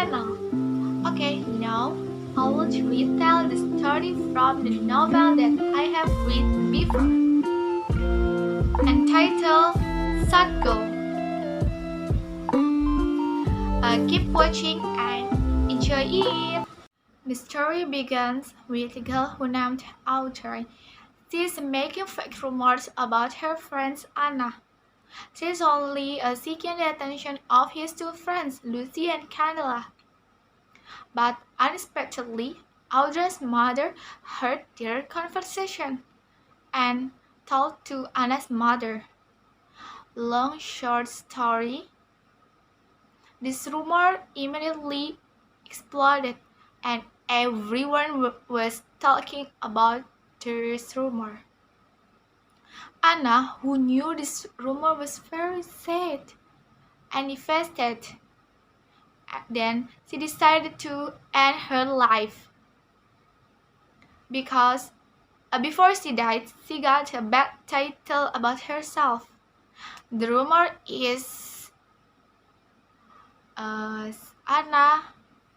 channel. Okay, now I will retell the story from the novel that I have read before, entitled Sadgo. Keep watching and enjoy it. The story begins with a girl who named Audrey. She is making fake rumors about her friend Anna. She is only seeking the attention of his two friends, Lucy and Candela. But unexpectedly, Audrey's mother heard their conversation and told to Anna's mother. Long short story, this rumor immediately exploded and everyone was talking about this rumor. Anna, who knew this rumor, was very sad and devastated. Then she decided to end her life because before she died, she got a bad title about herself. The rumor is Anna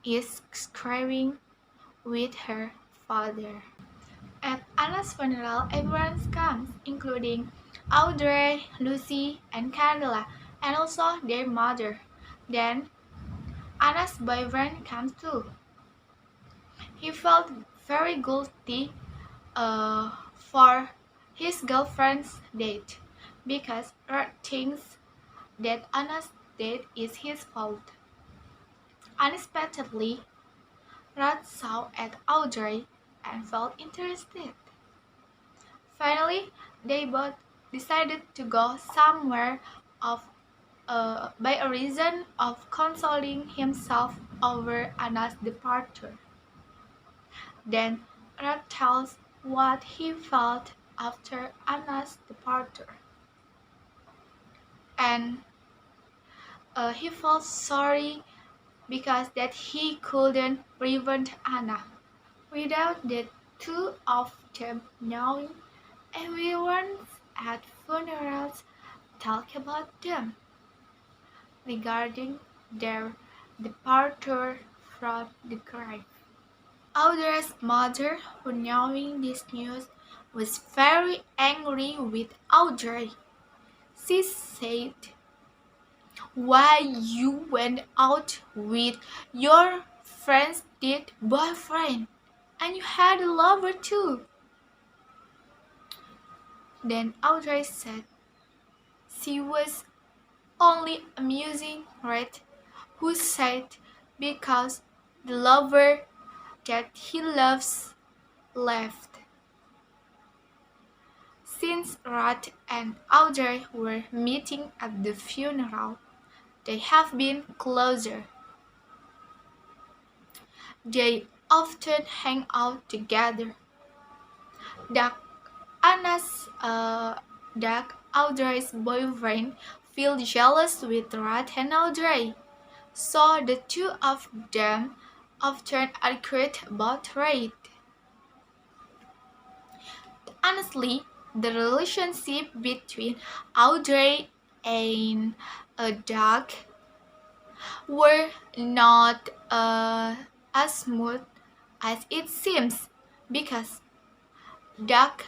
is screaming with her father. At Anna's funeral, everyone comes, including Audrey, Lucy, and Candela, and also their mother. Then Anna's boyfriend comes too. He felt very guilty for his girlfriend's death because Red thinks that Anna's death is his fault. Unexpectedly, Red saw at Audrey and felt interested. Finally, they both decided to go somewhere by a reason of consoling himself over Anna's departure. Then Red tells what he felt after Anna's departure. And he felt sorry because that he couldn't prevent Anna. Without the two of them knowing, everyone at funerals talk about them regarding their departure from the grave. Audrey's mother, who knowing this news, was very angry with Audrey. She said, "Why you went out with your friend's dead boyfriend, and you had a lover too?" Then Audrey said she was only amusing Red, who said because the lover that he loves left. Since Red and Audrey were meeting at the funeral, they have been closer. They often hang out together. Doug, Audrey's boyfriend, feels jealous with Red and Audrey, so the two of them often argued about Red. Honestly, the relationship between Audrey and Doug were not as smooth as it seems because Doug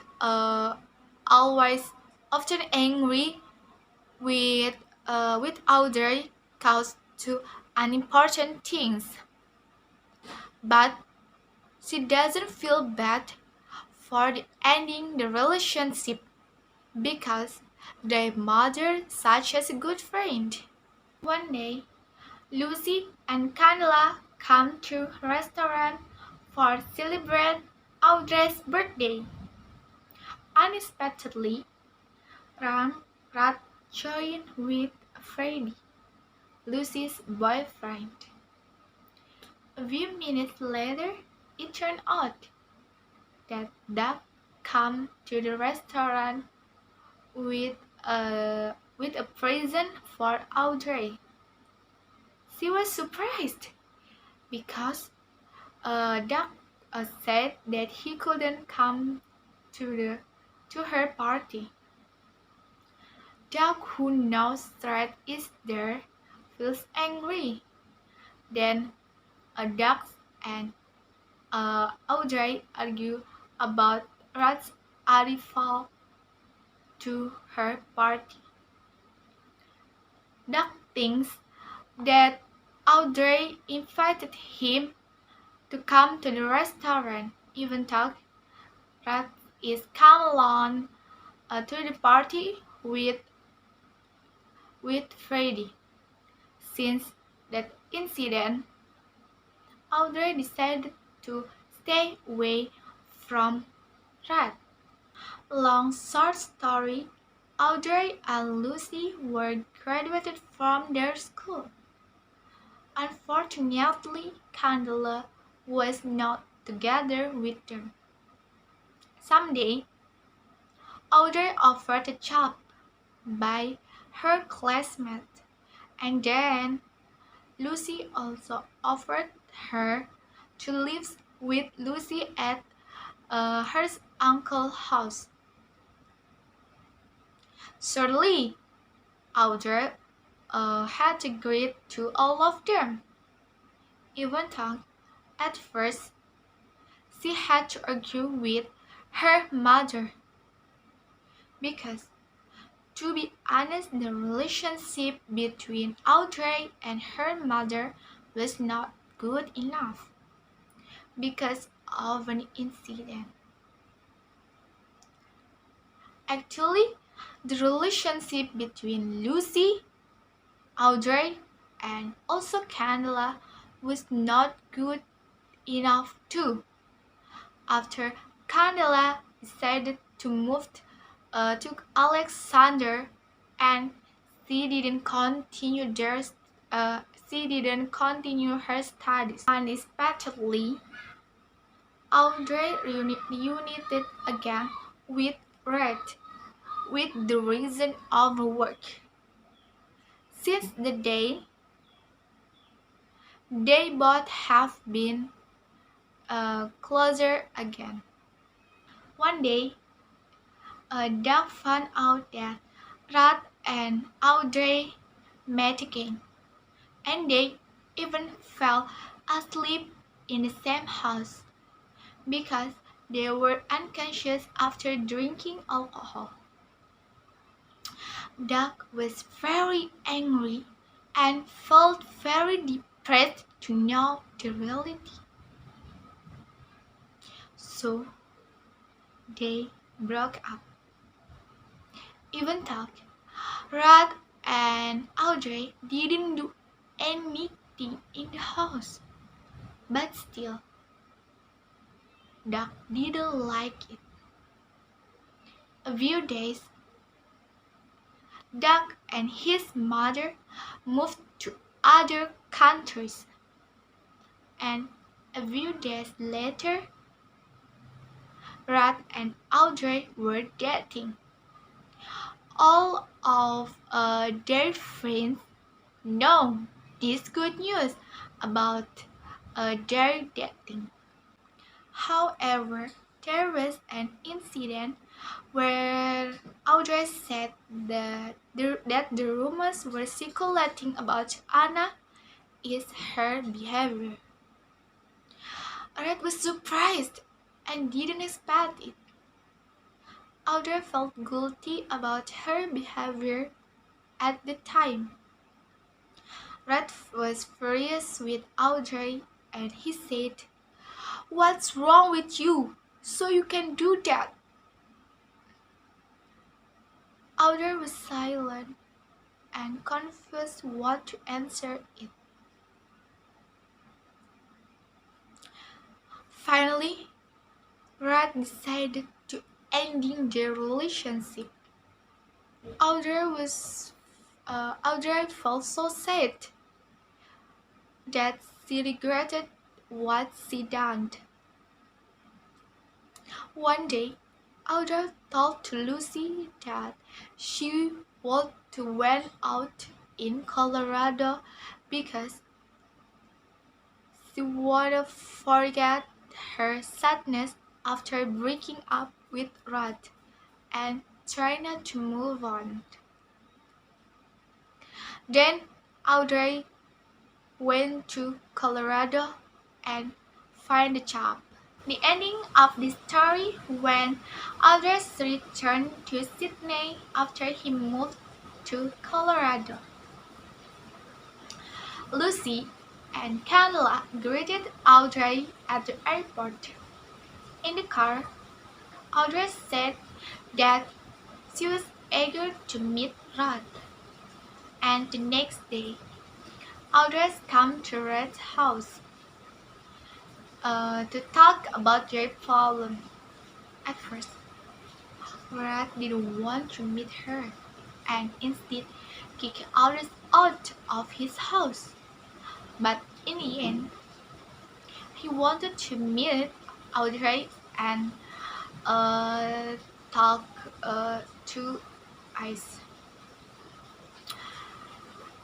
always often angry with Audrey cause to unimportant things. But she doesn't feel bad for ending the relationship because their mother such as a good friend. One day, Lucy and Candela come to a restaurant for celebrate Audrey's birthday. Unexpectedly, Rat joined with Freddie, Lucy's boyfriend. A few minutes later, it turned out that Doug came to the restaurant with a present for Audrey. She was surprised because Doug said that he couldn't come to her party. Doug, who knows Red is there, feels angry. Then Doug and Audrey argue about Rad's arrival to her party. Doug thinks that Audrey invited him to come to the restaurant, even though Rad is come along to the party with Freddie. Since that incident, Audrey decided to stay away from Rad. Long short story, Audrey and Lucy were graduated from their school. Unfortunately, Candela was not together with them. Someday, Audrey offered a job by her classmate, and then Lucy also offered her to live with Lucy at her uncle's house. Surely, Audrey had agreed to all of them, even though at first she had to argue with her mother. Because, to be honest, the relationship between Audrey and her mother was not good enough because of an incident. Actually, the relationship between Lucy, Audrey, and also Candela was not good enough too. After Candela decided to move to Alexander, and she didn't continue her studies. Unexpectedly, Audrey reunited again with Red with the reason of work. Since the day, they both have been closer again. One day, Doug found out that Rad and Audrey met again, and they even fell asleep in the same house because they were unconscious after drinking alcohol. Doug was very angry and felt very depressed to know the reality. So they broke up. Even though Rad and Audrey didn't do anything in the house, but still, Doug didn't like it. A few days, Doug and his mother moved to other countries, and a few days later, Rad and Audrey were dating. All of their friends know this good news about their dating. However, there was an incident where Audrey said that the rumors were circulating about Anna is her behavior. Red was surprised and didn't expect it. Audrey felt guilty about her behavior at the time. Red was furious with Audrey and he said, "What's wrong with you? So you can do that?" Audrey was silent and confused what to answer it. Finally, Red decided to ending their relationship. Audrey felt so sad that she regretted what she done. One day, Audrey told to Lucy that she would to went out in Colorado because she would forget her sadness after breaking up with Rod and trying to move on. Then Audrey went to Colorado and find a job. The ending of the story when Aldous returned to Sydney after he moved to Colorado. Lucy and Candela greeted Audrey at the airport. In the car, Audrey said that she was eager to meet Rod, and the next day, Audrey came to Rod's house to talk about their problem. At first, Rod didn't want to meet her and instead kicked Audrey out of his house. But in the end, he wanted to meet Audrey and uh, talk to Ice.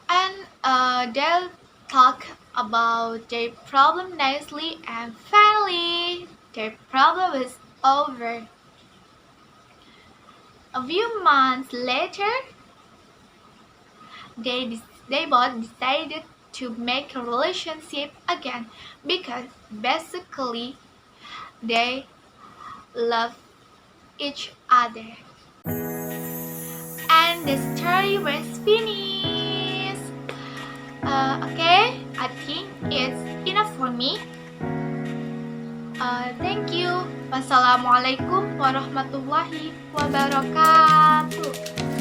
And they'll talk about their problem nicely, and finally, their problem is over. A few months later, they both decided to make a relationship again because basically they love each other. And the story was finished. Okay, I think it's enough for me. Thank you. Wassalamualaikum warahmatullahi wabarakatuh.